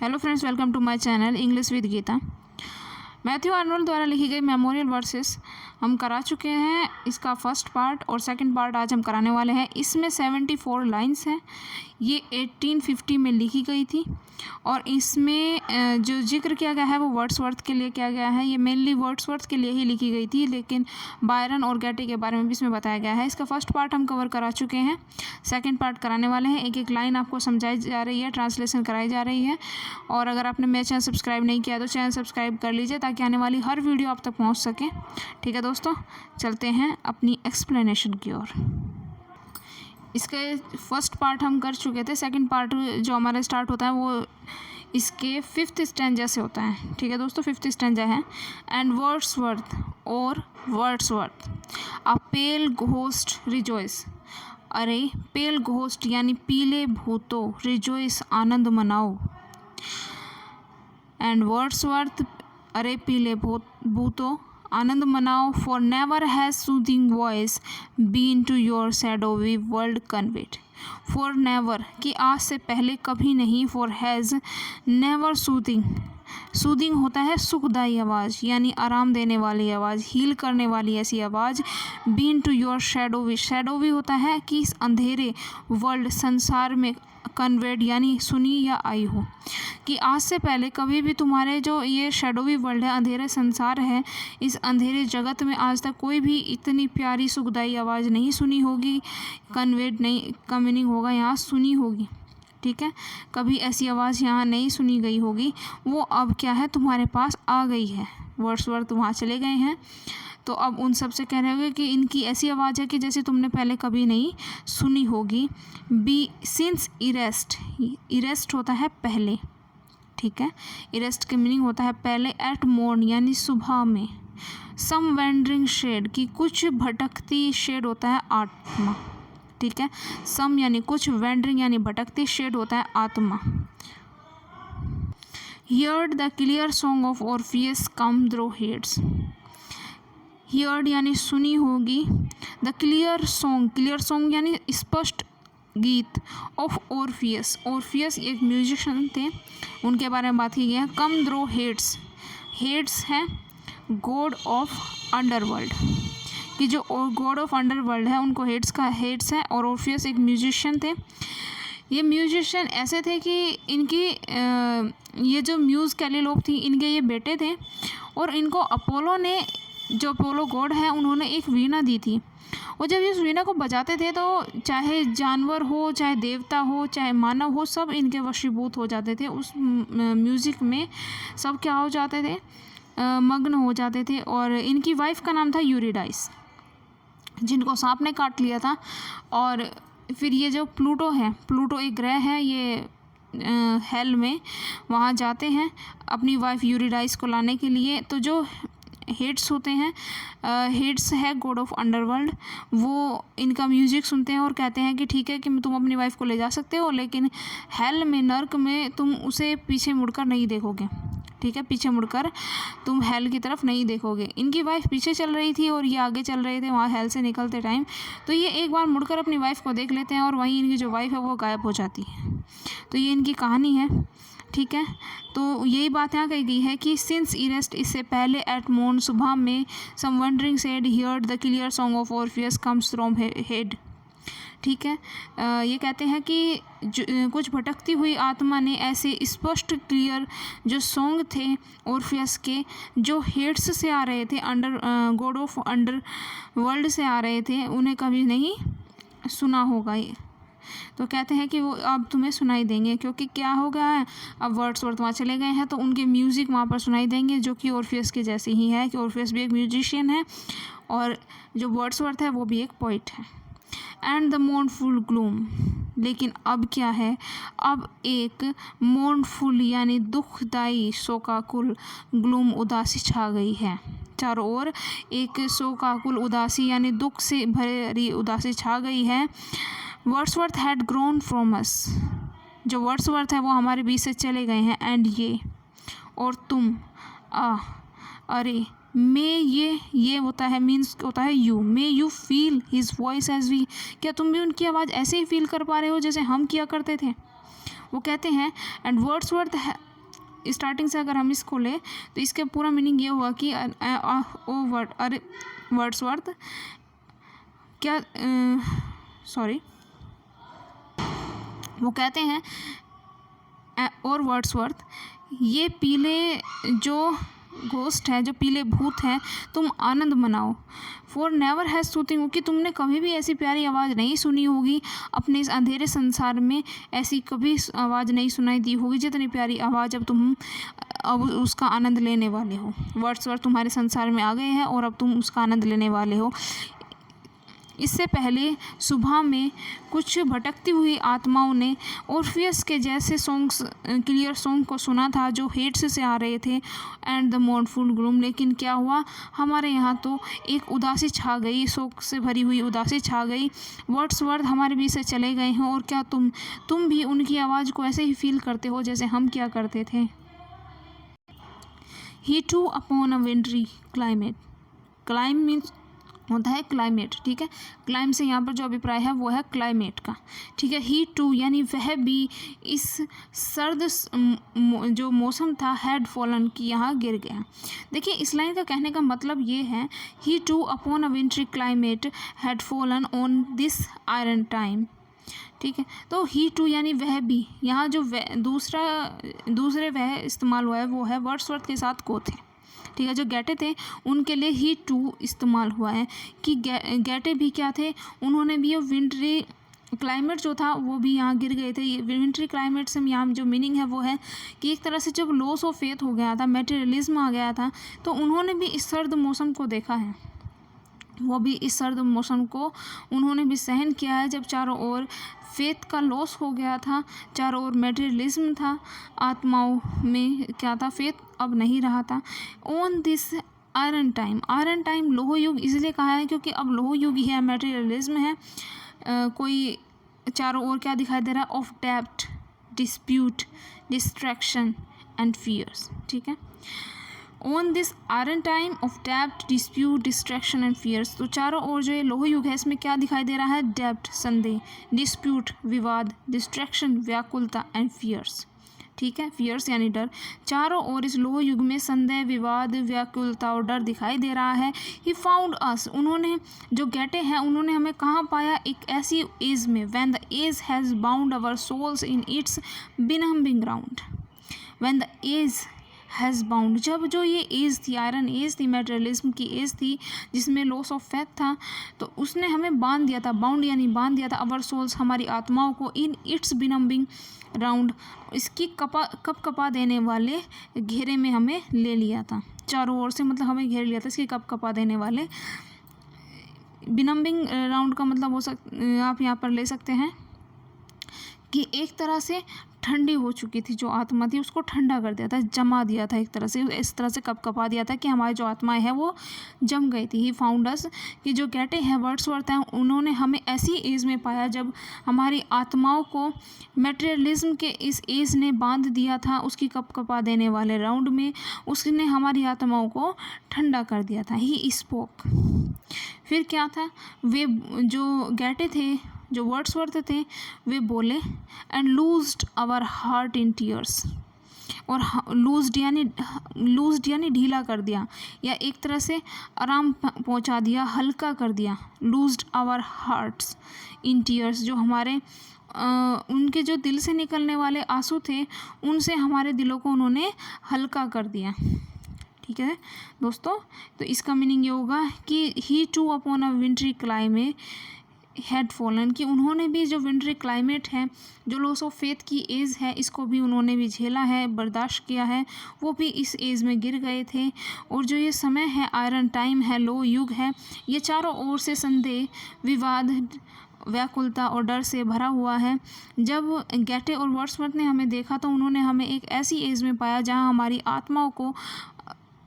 Hello friends, welcome to my channel English with Geeta. Matthew Arnold द्वारा लिखी गई memorial versus हम करा चुके हैं। इसका फर्स्ट पार्ट और सेकंड पार्ट आज हम कराने वाले हैं। इसमें 74 लाइंस हैं। ये 1850 में लिखी गई थी और इसमें जो जिक्र किया गया है वो वर्ड्सवर्थ के लिए किया गया है। ये मेनली वर्ड्सवर्थ के लिए ही लिखी गई थी, लेकिन बायरन और गैटे के बारे में भी इसमें बताया गया है। इसका फर्स्ट पार्ट हम कवर करा चुके हैं, सेकंड पार्ट कराने वाले हैं। एक एक लाइन आपको समझाई जा रही है, ट्रांसलेशन कराई जा रही है। और अगर आपने मेरा चैनल सब्सक्राइब नहीं किया तो चैनल सब्सक्राइब कर लीजिए ताकि आने वाली हर वीडियो आप तक पहुँच सके। ठीक है दोस्तों, चलते हैं अपनी एक्सप्लेनेशन की ओर। इसके फर्स्ट पार्ट हम कर चुके थे। सेकंड पार्ट जो हमारा स्टार्ट होता है वो इसके 5th स्टैंजा से होता है। ठीक है दोस्तों, 5th स्टैंजा है। एंड वर्ड्सवर्थ और वर्ड्सवर्थ, अ पेल घोस्ट रिजॉइस। अरे पेल घोस्ट यानी पीले भूतों, रिजॉइस आनंद मनाओ। एंड वर्ड्सवर्थ, अरे पीले भूतों आनंद मनाओ। For never has soothing voice been to your shadowy world conveyed. For never कि आज से पहले कभी नहीं। For has never soothing, soothing होता है सुखदायी आवाज़ यानी आराम देने वाली आवाज़, हील करने वाली ऐसी आवाज़। बीन टू योर शैडोवी, शैडोवी होता है कि इस अंधेरे वर्ल्ड संसार में कन्वेड यानी सुनी या आई हो। कि आज से पहले कभी भी तुम्हारे जो ये शैडोवी वर्ल्ड है, अंधेरे संसार है, इस अंधेरे जगत में आज तक कोई भी इतनी प्यारी सुखदायी आवाज़ नहीं सुनी होगी। कन्वेड नहीं, का मीनिंग होगा यहाँ सुनी होगी। ठीक है, कभी ऐसी आवाज़ यहाँ नहीं सुनी गई होगी, वो अब क्या है तुम्हारे पास आ गई है। वर्ड्सवर्थ वहाँ चले गए हैं तो अब उन सब से कह रहे होंगे कि इनकी ऐसी आवाज़ है कि जैसे तुमने पहले कभी नहीं सुनी होगी। बी सिंस इरेस्ट, इरेस्ट होता है पहले। ठीक है, इरेस्ट के मीनिंग होता है पहले। एट मॉर्न यानी सुबह में। सम वेंडरिंग शेड की कुछ भटकती, शेड होता है आत्मा। ठीक है, सम यानी कुछ, वेंडरिंग यानी भटकती, शेड होता है आत्मा। Heard the clear song of Orpheus come through heads. Heard यानी सुनी होगी। The clear song, clear song यानी स्पष्ट गीत। ऑफ ऑर्फियस, ऑर्फियस एक म्यूजिशियन थे, उनके बारे में बात की गई है। कम थ्रू हेड्स, हेड्स है गॉड ऑफ अंडरवर्ल्ड, कि जो गॉड ऑफ अंडरवर्ल्ड है उनको हेड्स का हेड्स है। और ऑर्फियस एक म्यूजिशियन थे। ये म्यूजिशियन ऐसे थे कि इनकी ये जो म्यूज़ कैलिलोप थी, इनके ये बेटे थे और इनको अपोलो ने, जो अपोलो गॉड है, उन्होंने एक वीणा दी थी। और जब इस वीणा को बजाते थे तो चाहे जानवर हो, चाहे देवता हो, चाहे मानव हो, सब इनके वशीभूत हो जाते थे। उस म्यूज़िक में सब क्या हो जाते थे, मग्न हो जाते थे। और इनकी वाइफ का नाम था यूरिडाइस, जिनको सांप ने काट लिया था। और फिर ये जो प्लूटो है, प्लूटो एक ग्रह है, ये हेल में वहाँ जाते हैं अपनी वाइफ यूरिडाइस को लाने के लिए। तो जो हेड्स होते हैं, हेड्स है गॉड ऑफ अंडरवर्ल्ड, वो इनका म्यूज़िक सुनते हैं और कहते हैं कि ठीक है कि तुम अपनी वाइफ को ले जा सकते हो, लेकिन हेल में, नर्क में तुम उसे पीछे मुड़कर नहीं देखोगे। ठीक है, पीछे मुड़कर तुम हेल की तरफ नहीं देखोगे। इनकी वाइफ पीछे चल रही थी और ये आगे चल रहे थे वहाँ हेल से निकलते टाइम। तो ये एक बार मुड़कर अपनी वाइफ को देख लेते हैं और वहीं इनकी जो वाइफ है वो गायब हो जाती है। तो ये इनकी कहानी है। ठीक है, तो यही बात यहाँ कही गई है कि सिंस इरेस्ट, इससे पहले, एट मॉर्न सुबह में, some wandering sad heard the clear song of Orpheus comes from head. ठीक है, ये कहते हैं कि कुछ भटकती हुई आत्मा ने ऐसे स्पष्ट क्लियर जो सॉन्ग थे ऑर्फियस के, जो हेड्स से आ रहे थे, under God of under world से आ रहे थे, उन्हें कभी नहीं सुना होगा। ये तो कहते हैं कि वो अब तुम्हें सुनाई देंगे, क्योंकि क्या हो गया है, अब वर्ड्सवर्थ वहाँ चले गए हैं तो उनके म्यूज़िक वहाँ पर सुनाई देंगे, जो कि ऑर्फियस के जैसे ही है। कि ऑर्फियस भी एक म्यूजिशियन है और जो वर्ड्सवर्थ है वो भी एक पोइट है। एंड द मोर्नफुल ग्लूम, लेकिन अब क्या है, अब एक मोर्नफुल यानी दुखदाई, शोकाकुल, ग्लूम उदासी छा गई है। चारों ओर एक शोकाकुल उदासी यानी दुख से भरी उदासी छा गई है। Wordsworth had grown from us, जो वर्ड्सवर्थ है वो हमारे बीच से चले गए हैं। एंड ये, और तुम, अरे, मे, ये होता है, मीन्स होता है you, may you feel his voice as we, क्या तुम भी उनकी आवाज़ ऐसे ही फील कर पा रहे हो जैसे हम किया करते थे। वो कहते हैं एंड वर्ड्सवर्थ स्टार्टिंग से अगर हम इसको लें तो इसका पूरा मीनिंग ये हुआ कि अरे वर्ड्सवर्थ क्या सॉरी वो कहते हैं और वर्ड्सवर्थ ये पीले जो घोस्ट है, जो पीले भूत हैं, तुम आनंद मनाओ। फॉर नेवर हैज़ सूथिंग, कि तुमने कभी भी ऐसी प्यारी आवाज़ नहीं सुनी होगी अपने इस अंधेरे संसार में, ऐसी कभी आवाज़ नहीं सुनाई दी होगी जितनी प्यारी आवाज़ अब उसका आनंद लेने वाले हो। वर्ड्सवर्थ तुम्हारे संसार में आ गए हैं और अब तुम उसका आनंद लेने वाले हो। इससे पहले सुबह में कुछ भटकती हुई आत्माओं ने ऑर्फियस के जैसे सॉन्ग्स क्लियर सॉन्ग को सुना था जो हेड्स से आ रहे थे एंड द मोurnful ग्लूम, लेकिन क्या हुआ, हमारे यहाँ तो एक उदासी छा गई, शोक से भरी हुई उदासी छा गई। वर्ड्सवर्थ हमारे बीच से चले गए हैं और क्या तुम भी उनकी आवाज़ को ऐसे ही फील करते हो जैसे हम क्या करते थे। He too upon a wintry climate, clime means होता है क्लाइमेट, ठीक है। क्लाइम से यहाँ पर जो अभिप्राय है वो है क्लाइमेट का, ठीक है। ही टू यानी वह भी इस सर्द जो मौसम था हैड फॉलन की यहाँ गिर गया। देखिए इस लाइन का कहने का मतलब ये है he too upon a wintry climate had fallen on this iron time, ठीक है। तो ही टू यानी वह भी, यहाँ जो दूसरे वह इस्तेमाल हुआ है वो है वर्ड्सवर्थ के साथ को थे, ठीक है। जो गैटे थे उनके लिए ही टू इस्तेमाल हुआ है कि गैटे भी क्या थे, उन्होंने भी विंटरी क्लाइमेट जो था वो भी यहाँ गिर गए थे। विंटरी क्लाइमेट से यहाँ जो मीनिंग है वो है कि एक तरह से जब लॉस ऑफ फेथ हो गया था, मटेरियलिज्म आ गया था, तो उन्होंने भी इस सर्द मौसम को देखा है, वो भी इस सर्द मौसम को उन्होंने भी सहन किया है जब चारों ओर फेथ का लॉस हो गया था, चारों ओर मटेरियलिज्म था, आत्माओं में क्या था, फेथ अब नहीं रहा था। ऑन दिस आयरन टाइम लोह युग इसलिए कहा है क्योंकि अब लोह युग ही है, मटेरियलिज्म है, कोई चारों ओर क्या दिखाई दे रहा है, of depth, dispute, distraction and fears, ठीक है। On this iron time of depth, dispute, distraction and fears, तो चारों ओर जो ये लोह युग है इसमें क्या दिखाई दे रहा है, डेप्थ संदेह, डिस्प्यूट विवाद, डिस्ट्रैक्शन व्याकुलता एंड फियर्स, ठीक है। फियर्स यानी डर, चारों ओर इस लोह युग में संदेह, विवाद, व्याकुलता और डर दिखाई दे रहा है। ही फाउंड अस, उन्होंने जो गैटे हैं उन्होंने हमें कहाँ पाया, एक ऐसी एज में, when the age has bound our souls in its benumbing ground, when the age has bound, जब जो ये एज थी, आयरन एज थी, मटेरियलिज्म की एज थी जिसमें लॉस ऑफ फेथ था, तो उसने हमें बांध दिया था, बाउंड यानी बांध दिया था, अवर सोल्स हमारी आत्माओं को, इन इट्स बिनम्बिंग राउंड, इसकी कपा देने वाले घेरे में हमें ले लिया था, चारों ओर से मतलब हमें घेर लिया था, इसकी कपा देने वाले। बिनम्बिंग राउंड का मतलब आप यहाँ पर ले सकते हैं कि एक तरह से ठंडी हो चुकी थी जो आत्मा थी, उसको ठंडा कर दिया था, जमा दिया था, एक तरह से इस तरह से कपा दिया था कि हमारी जो आत्माएं हैं वो जम गई थी। ही फाउंड अस, कि जो गैटे हैं, वर्ड्सवर्थ हैं, उन्होंने हमें ऐसी एज में पाया जब हमारी आत्माओं को मटेरियलिज्म के इस एज ने बांध दिया था, उसकी कपा देने वाले राउंड में उसने हमारी आत्माओं को ठंडा कर दिया था। ही स्पोक, फिर क्या था, वे जो गैटे थे, जो वर्ड्सवर्थ थे, वे बोले and loosed our heart in tears, और लूज्ड यानी ढीला कर दिया या एक तरह से आराम पहुंचा दिया, हल्का कर दिया। Loosed our hearts in tears, जो हमारे उनके जो दिल से निकलने वाले आंसू थे उनसे हमारे दिलों को उन्होंने हल्का कर दिया, ठीक है दोस्तों। तो इसका मीनिंग ये होगा कि he too upon a wintry climate had fallen, कि उन्होंने भी जो विंटरी क्लाइमेट है, जो लॉस ऑफ फेथ की एज है, इसको भी उन्होंने भी झेला है, बर्दाश्त किया है, वो भी इस एज में गिर गए थे। और जो ये समय है, आयरन टाइम है, लो युग है, ये चारों ओर से संदेह, विवाद, व्याकुलता और डर से भरा हुआ है। जब गैटे और वर्ड्सवर्थ ने हमें देखा तो उन्होंने हमें एक ऐसी एज में पाया जहाँ हमारी आत्माओं को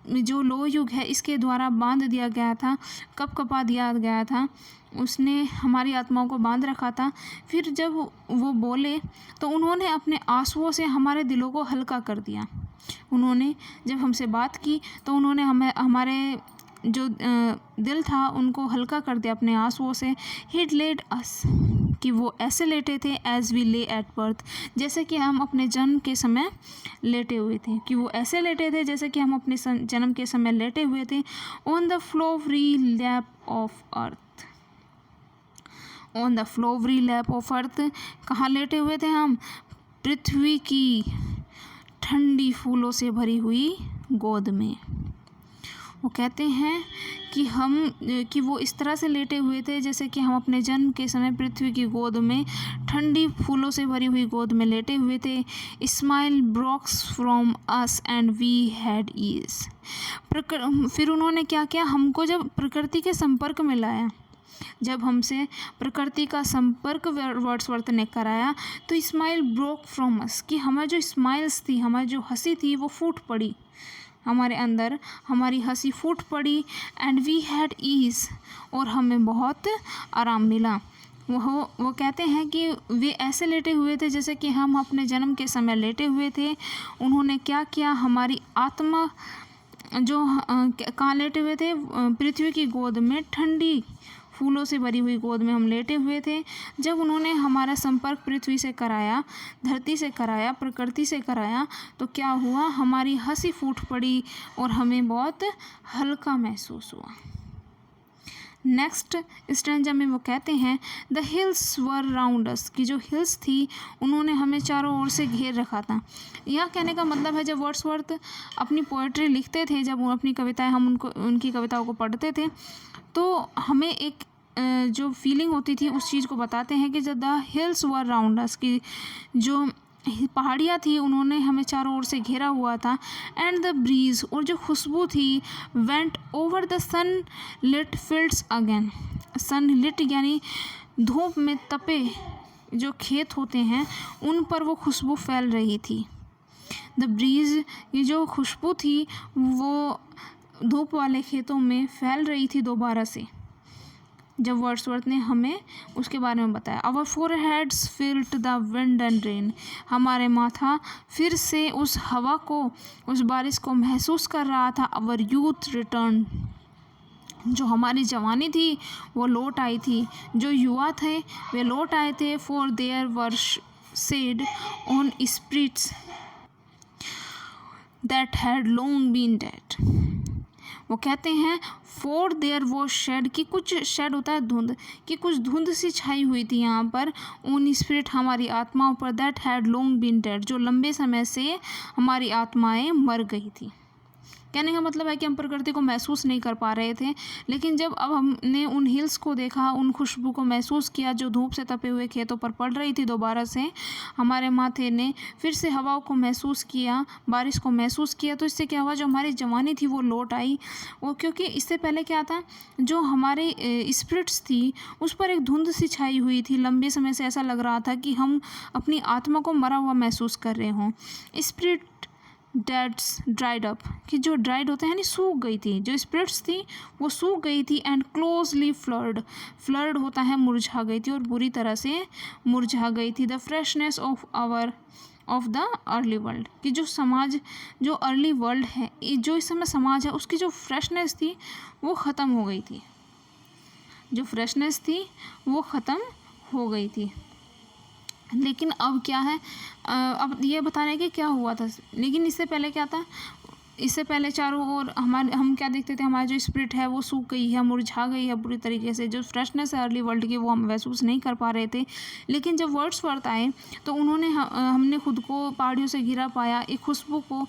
जो लो युग है इसके द्वारा बांध दिया गया था, कपा दिया गया था, उसने हमारी आत्माओं को बांध रखा था। फिर जब वो बोले तो उन्होंने अपने आंसुओं से हमारे दिलों को हल्का कर दिया। उन्होंने जब हमसे बात की तो उन्होंने हमारे जो दिल था उनको हल्का कर दिया अपने आंसुओं से। हिड लेड अस, कि वो ऐसे लेटे थे एज वी ले एट बर्थ, जैसे कि हम अपने जन्म के समय लेटे हुए थे, कि वो ऐसे लेटे थे जैसे कि हम अपने जन्म के समय लेटे हुए थे। On the flowery lap of earth, on the flowery lap of earth, कहाँ लेटे हुए थे हम? पृथ्वी की ठंडी फूलों से भरी हुई गोद में। वो कहते हैं कि वो इस तरह से लेटे हुए थे जैसे कि हम अपने जन्म के समय पृथ्वी की गोद में, ठंडी फूलों से भरी हुई गोद में लेटे हुए थे। Smile broke from us and we had ease. फिर उन्होंने क्या किया? हमको जब प्रकृति के संपर्क में लाया, जब हमसे प्रकृति का संपर्क वर्ड्सवर्थ ने कराया, तो स्माइल ब्रोक फ्रॉम अस, कि हमारी जो स्माइल्स थी, हमारी जो हंसी थी, वो फूट पड़ी हमारे अंदर, हमारी हंसी फूट पड़ी। एंड वी हैड ईज, और हमें बहुत आराम मिला। वो कहते हैं कि वे ऐसे लेटे हुए थे जैसे कि हम अपने जन्म के समय लेटे हुए थे। उन्होंने क्या किया? हमारी आत्मा जो कहाँ लेटे हुए थे? पृथ्वी की गोद में, ठंडी फूलों से भरी हुई गोद में हम लेटे हुए थे। जब उन्होंने हमारा संपर्क पृथ्वी से कराया, धरती से कराया, प्रकृति से कराया, तो क्या हुआ? हमारी हंसी फूट पड़ी और हमें बहुत हल्का महसूस हुआ। नेक्स्ट स्टैंजा में वो कहते हैं द हिल्स वर राउंड अस, की जो हिल्स थी उन्होंने हमें चारों ओर से घेर रखा था। यह कहने का मतलब है, जब वर्ड्सवर्थ अपनी पोएट्री लिखते थे, जब वो अपनी कविताएं हम उनकी कविताओं को पढ़ते थे, तो हमें एक जो फीलिंग होती थी उस चीज़ को बताते हैं कि जब द हिल्स वर राउंड अस, की जो पहाड़ियाँ थी उन्होंने हमें चारों ओर से घेरा हुआ था। एंड द ब्रीज, और जो खुशबू थी, went over the sunlit fields again. Sunlit यानी धूप में तपे जो खेत होते हैं उन पर वो खुशबू फैल रही थी। द ब्रीज, ये जो खुशबू थी वो धूप वाले खेतों में फैल रही थी दोबारा से, जब वर्ड्सवर्थ ने हमें उसके बारे में बताया। Our foreheads felt the wind and rain, हमारे माथा फिर से उस हवा को, उस बारिश को महसूस कर रहा था। आवर यूथ रिटर्न, जो हमारी जवानी थी वो लौट आई थी, जो युवा थे वे लौट आए थे। For there were shed on spirits that had long been dead. वो कहते हैं फॉर देयर वो शेड, की कुछ शेड होता है धुंध, कि कुछ धुंध सी छाई हुई थी यहाँ पर, ऑन स्पिरिट हमारी आत्माओं पर, that had long been dead, जो लंबे समय से हमारी आत्माएं मर गई थी। कहने का मतलब है कि हम प्रकृति को महसूस नहीं कर पा रहे थे, लेकिन जब अब हमने उन हिल्स को देखा, उन खुशबू को महसूस किया जो धूप से तपे हुए खेतों पर पड़ रही थी दोबारा से, हमारे माथे ने फिर से हवाओं को महसूस किया, बारिश को महसूस किया, तो इससे क्या हुआ? जो हमारी जवानी थी वो लौट आई। वो क्योंकि इससे पहले क्या था, जो हमारे स्पिरिट्स थी उस पर एक धुंध सी छाई हुई थी, लंबे समय से ऐसा लग रहा था कि हम अपनी आत्मा को मरा हुआ महसूस कर रहे हों। स्पिरिट डेड्स ड्राइड अप, कि जो ड्राइड होते हैं यानी सूख गई थी, जो स्पिरिट्स थी वो सूख गई थी। एंड क्लोजली फ्लर्ड, फ्लर्ड होता है मुरझा गई थी, और बुरी तरह से मुरझा गई थी। The freshness of the early world, कि जो समाज, जो अर्ली वर्ल्ड है, जो इस समय समाज है, उसकी जो फ्रेशनेस थी वो ख़त्म हो गई थी, जो फ्रेशनेस थी वो ख़त्म हो गई थी। लेकिन अब क्या है, अब ये बता रहे हैं कि क्या हुआ था, लेकिन इससे पहले क्या था? इससे पहले चारों ओर हम क्या देखते थे? हमारी जो स्पिरिट है वो सूख गई है, मुरझा गई है बुरी तरीके से, जो फ्रेशनेस है अर्ली वर्ल्ड की वो हम महसूस नहीं कर पा रहे थे। लेकिन जब वर्ड्सवर्थ आए तो उन्होंने हमने खुद को पहाड़ियों से घिरा पाया, एक खुशबू को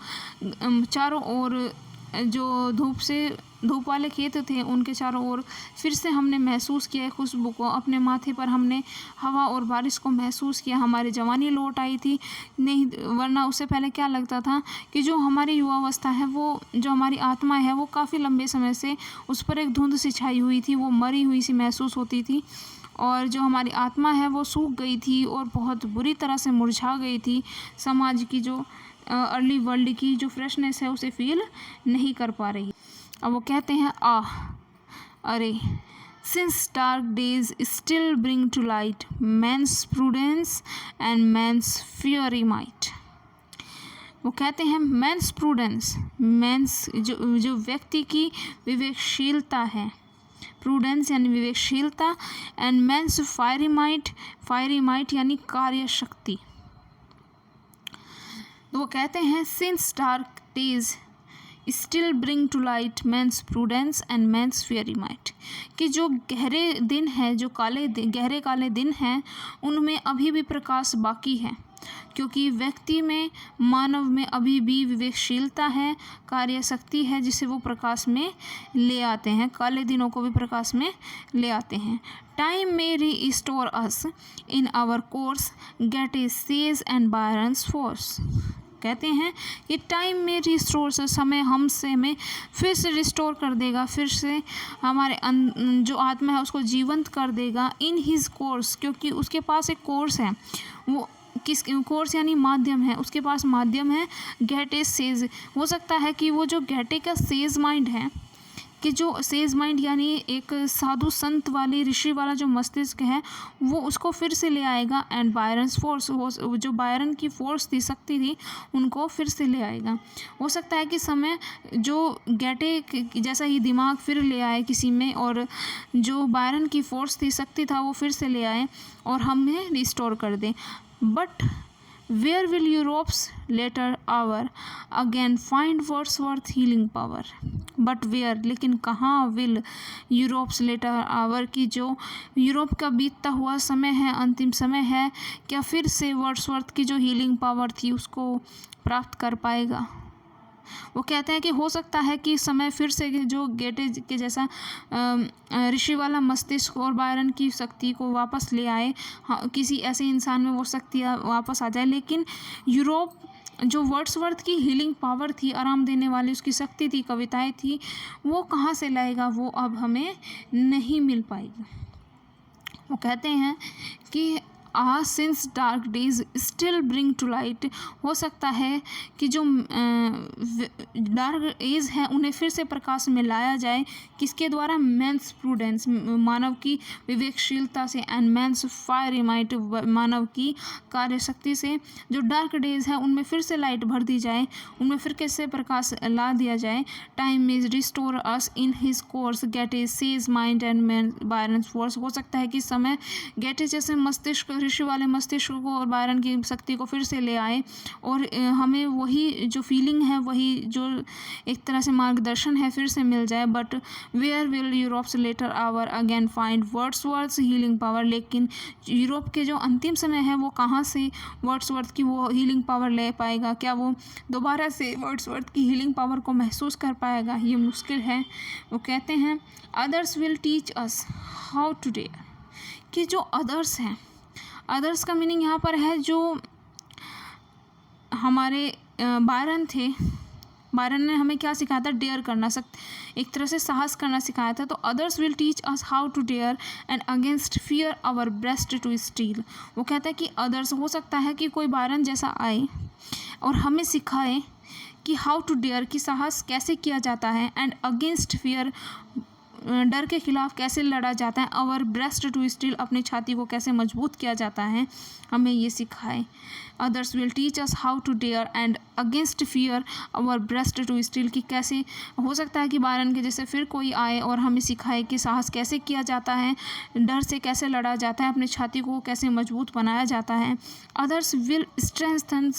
चारों ओर, जो धूप वाले खेत थे उनके चारों ओर फिर से हमने महसूस किया खुशबू को, अपने माथे पर हमने हवा और बारिश को महसूस किया, हमारी जवानी लौट आई थी। नहीं, वरना उससे पहले क्या लगता था कि जो हमारी युवावस्था है, वो जो हमारी आत्मा है वो काफ़ी लंबे समय से उस पर एक धुंध सी छाई हुई थी, वो मरी हुई सी महसूस होती थी, और जो हमारी आत्मा है वो सूख गई थी और बहुत बुरी तरह से मुरझा गई थी। समाज की जो अर्ली वर्ल्ड की जो फ्रेशनेस है उसे फील नहीं कर पा रही। अब वो कहते हैं अरे since dark days still bring to light man's prudence and man's fiery might. वो कहते हैं मैंस प्रूडेंस, मैंस जो व्यक्ति की विवेकशीलता है, प्रूडेंस यानी विवेकशीलता, एंड मेंस फायरी माइट यानी कार्य शक्ति। तो वो कहते हैं since dark days still bring to light man's prudence and man's fiery might, कि जो गहरे दिन है, जो गहरे काले दिन हैं, उनमें अभी भी प्रकाश बाकी है, क्योंकि व्यक्ति में, मानव में अभी भी विवेकशीलता है, कार्य शक्ति है, जिसे वो प्रकाश में ले आते हैं, काले दिनों को भी प्रकाश में ले आते हैं। टाइम में restore us in our course Goethe a sage and Byron's force. कहते हैं कि टाइम में रिस्टोर से समय हमें फिर से रिस्टोर कर देगा, फिर से हमारे जो आत्मा है उसको जीवंत कर देगा इन हिज कोर्स, क्योंकि उसके पास एक कोर्स है। वो किस कोर्स यानी माध्यम है, उसके पास माध्यम है। गेट ए सेज, हो सकता है कि वो जो गेटे का सेज माइंड है, कि जो सेज माइंड यानी एक साधु संत वाली ऋषि वाला जो मस्तिष्क है, वो उसको फिर से ले आएगा। एंड बायरन्स फोर्स, वो जो बायरन की फोर्स थी, शक्ति थी, उनको फिर से ले आएगा। हो सकता है कि समय जो गेटे जैसा ही दिमाग फिर ले आए किसी में, और जो बायरन की फोर्स थी, शक्ति था, वो फिर से ले आए और हमें रिस्टोर कर दे। But where will Europe's later hour again find Wordsworth healing power? But where, लेकिन कहाँ will Europe's later hour, की जो यूरोप का बीतता हुआ समय है, अंतिम समय है, क्या फिर से वर्ड्सवर्थ की जो हीलिंग पावर थी उसको प्राप्त कर पाएगा? वो कहते हैं कि हो सकता है कि समय फिर से जो गेटे के जैसा ऋषि वाला मस्तिष्क और बायरन की शक्ति को वापस ले आए, हाँ, किसी ऐसे इंसान में वो शक्ति वापस आ जाए। लेकिन यूरोप जो वर्ड्सवर्थ की हीलिंग पावर थी, आराम देने वाली उसकी शक्ति थी, कविताएं थी, वो कहाँ से लाएगा? वो अब हमें नहीं मिल पाएगी। वो कहते हैं कि since dark days still bring to light, हो सकता है कि जो डार्क एज है उन्हें फिर से प्रकाश में लाया जाए, किसके द्वारा? मेंस प्रूडेंस, मानव की विवेकशीलता से, एंड मेंस फायरी माइट, मानव की कार्य शक्ति से। जो डार्क डेज है उनमें फिर से लाइट भर दी जाए, उनमें फिर कैसे प्रकाश ला दिया जाए। Time is restore us in his course Goethe a says mind and Byron's force, हो सकता है कि समय गेटे जैसे मस्तिष्क, ऋषि वाले मस्तिष्क को और बायरन की शक्ति को फिर से ले आए, और हमें वही जो फीलिंग है, वही जो एक तरह से मार्गदर्शन है, फिर से मिल जाए। But where will Europe's latter hour again find Wordsworth healing power, लेकिन यूरोप के जो अंतिम समय है वो कहाँ से वर्ड्सवर्थ की वो हीलिंग पावर ले पाएगा? क्या वो दोबारा से वर्ड्सवर्थ की हीलिंग पावर को महसूस कर पाएगा? ये मुश्किल है। वो कहते हैं others will teach us how to dare, कि जो अदर्स हैं, अदर्स का मीनिंग यहाँ पर है जो हमारे बायरन थे, बायरन ने हमें क्या सिखाया था? डेयर करना, एक तरह से साहस करना सिखाया था। तो others will teach us how to dare and against fear our breast to steel. वो कहता है कि अदर्स, हो सकता है कि कोई बायरन जैसा आए और हमें सिखाए कि हाउ टू डेयर, कि साहस कैसे किया जाता है, एंड अगेंस्ट फियर, डर के खिलाफ कैसे लड़ा जाता है, आवर ब्रेस्ट टू स्टील, अपनी छाती को कैसे मजबूत किया जाता है, हमें ये सिखाए। Others will teach us how to dare and against fear our breast to steel, कि कैसे हो सकता है कि बायरन के जैसे फिर कोई आए और हमें सिखाए कि साहस कैसे किया जाता है, डर से कैसे लड़ा जाता है, अपनी छाती को कैसे मजबूत बनाया जाता है। Others will strengthen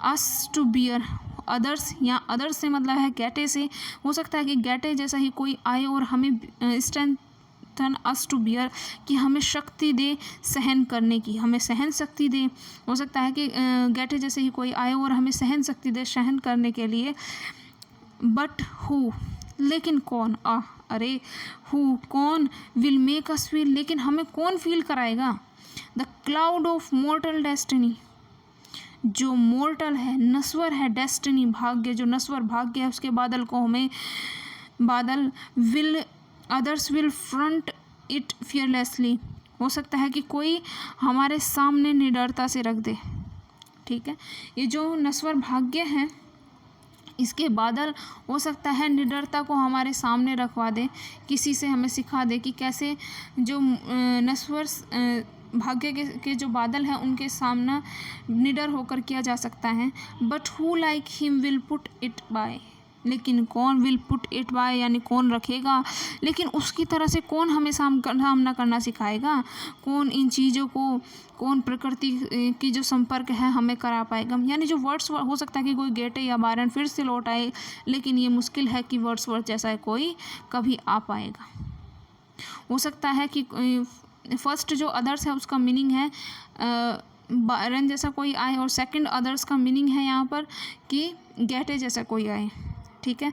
us to bear, others, यहाँ अदर्स से मतलब है गेटे से, हो सकता है कि गेटे जैसा ही कोई आए और हमें स्ट्रेंथन अस टू बियर, कि हमें शक्ति दे सहन करने की, हमें सहन शक्ति दे। हो सकता है कि गेटे जैसे ही कोई आए और हमें सहन शक्ति दे सहन करने के लिए। बट हु, लेकिन कौन? अरे हु, कौन? विल मेक अस फील, लेकिन हमें कौन फील कराएगा? The cloud of mortar destiny, जो मोर्टल है, नश्वर है, डेस्टिनी भाग्य, जो नश्वर भाग्य है, उसके बादल को हमें, बादल will, others will front it fearlessly, हो सकता है कि कोई हमारे सामने निडरता से रख दे। ठीक है, ये जो नश्वर भाग्य है, इसके बादल हो सकता है निडरता को हमारे सामने रखवा दे, किसी से हमें सिखा दे कि कैसे जो नश्वर भाग्य के जो बादल हैं उनके सामना निडर होकर किया जा सकता है। But who like him will put it by, लेकिन कौन विल पुट इट बाय यानी कौन रखेगा, लेकिन उसकी तरह से कौन हमें सामना करना सिखाएगा, कौन इन चीज़ों को, कौन प्रकृति की जो संपर्क है हमें करा पाएगा। यानी जो वर्ड्सवर्थ, हो सकता है कि कोई गेटे या बायरन फिर से लौट आए, लेकिन ये मुश्किल है कि वर्ड्सवर्थ जैसा कोई कभी आ पाएगा। हो सकता है कि फर्स्ट जो अदर्स है उसका मीनिंग है बायरन जैसा कोई आए, और सेकंड अदर्स का मीनिंग है यहाँ पर कि गेटे जैसा कोई आए, ठीक है।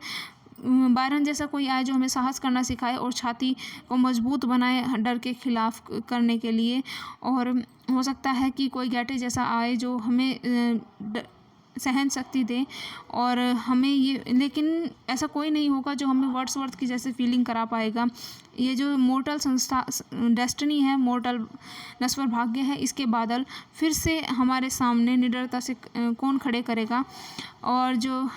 बायरन जैसा कोई आए जो हमें साहस करना सिखाए और छाती को मजबूत बनाए डर के खिलाफ करने के लिए, और हो सकता है कि कोई गेटे जैसा आए जो हमें सहन शक्ति दे और हमें ये, लेकिन ऐसा कोई नहीं होगा जो हमें वर्ड्सवर्थ की जैसे फीलिंग करा पाएगा। ये जो मोर्टल संस्था डेस्टिनी है, मोर्टल नश्वर भाग्य है, इसके बादल फिर से हमारे सामने निडरता से कौन खड़े करेगा, और जो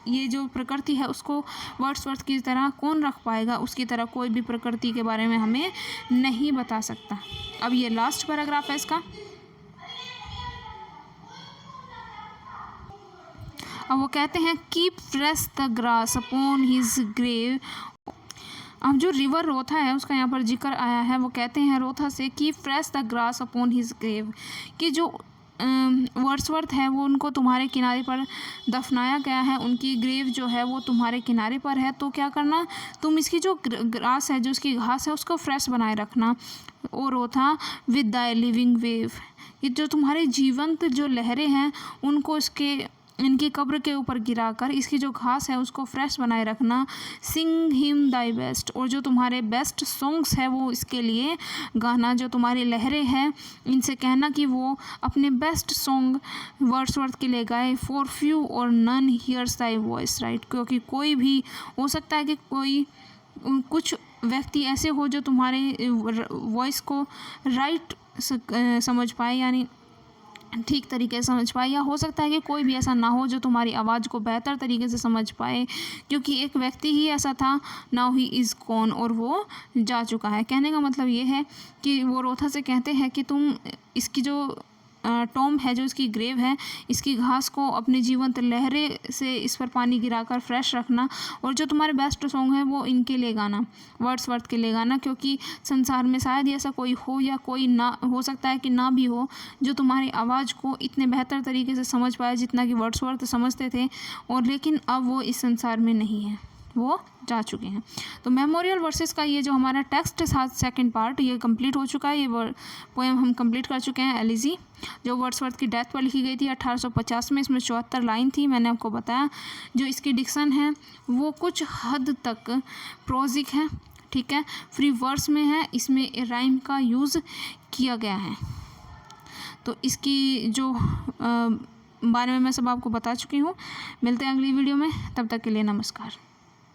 ये जो प्रकृति है उसको वर्ड्सवर्थ की तरह कौन रख पाएगा, उसकी तरह कोई भी प्रकृति के बारे में हमें नहीं बता सकता। अब ये लास्ट पैराग्राफ है इसका। अब वो कहते हैं keep fresh the grass upon his grave. अब जो रिवर रोथा है उसका यहाँ पर जिक्र आया है, वो कहते हैं रोथा से keep fresh the grass upon his grave, कि जो वर्ड्सवर्थ है वो उनको तुम्हारे किनारे पर दफनाया गया है, उनकी ग्रेव जो है वो तुम्हारे किनारे पर है, तो क्या करना, तुम इसकी जो ग्रास है, जो इसकी घास है, उसको फ्रेश बनाए रखना। और रोथा विद द लिविंग वेव, ये जो तुम्हारे जीवंत जो लहरें हैं उनको इनकी कब्र के ऊपर गिराकर इसकी जो घास है उसको फ्रेश बनाए रखना। सिंग हिम दाई बेस्ट, और जो तुम्हारे बेस्ट सॉन्ग्स है वो इसके लिए गाना, जो तुम्हारी लहरें हैं इनसे कहना कि वो अपने बेस्ट सॉन्ग वर्ड्सवर्थ के लिए गाए। For few or none hears thy voice right, क्योंकि कोई भी, हो सकता है कि कुछ व्यक्ति ऐसे हो जो तुम्हारे वॉइस को राइट समझ पाए, यानी ठीक तरीके से समझ पाए, या हो सकता है कि कोई भी ऐसा ना हो जो तुम्हारी आवाज़ को बेहतर तरीके से समझ पाए, क्योंकि एक व्यक्ति ही ऐसा था, नाउ ही इज़ गॉन, और वो जा चुका है। कहने का मतलब ये है कि वो रोथा से कहते हैं कि तुम इसकी जो टॉम है, जो इसकी ग्रेव है, इसकी घास को अपने जीवंत लहरे से इस पर पानी गिराकर फ्रेश रखना, और जो तुम्हारे बेस्ट सॉन्ग है वो इनके लिए गाना, वर्ड्सवर्थ के लिए गाना, क्योंकि संसार में शायद ऐसा कोई हो या कोई ना, हो सकता है कि ना भी हो, जो तुम्हारी आवाज़ को इतने बेहतर तरीके से समझ पाए जितना कि वर्ड्सवर्थ समझते थे, और लेकिन अब वो इस संसार में नहीं है, वो जा चुके हैं। तो मेमोरियल वर्सेस का ये जो हमारा टेक्स्ट था सेकंड पार्ट, ये कंप्लीट हो चुका है। ये पोएम हम कंप्लीट कर चुके हैं। एलिजी जो वर्ड्सवर्थ की डेथ पर लिखी गई थी 1850 में, इसमें 74 लाइन थी, मैंने आपको बताया। जो इसकी डिक्शन है वो कुछ हद तक प्रोजिक है, ठीक है, फ्री वर्स में है, इसमें राइम का यूज़ किया गया है। तो इसकी जो बारे में मैं सब आपको बता चुकी हूँ। मिलते हैं अगली वीडियो में, तब तक के लिए नमस्कार।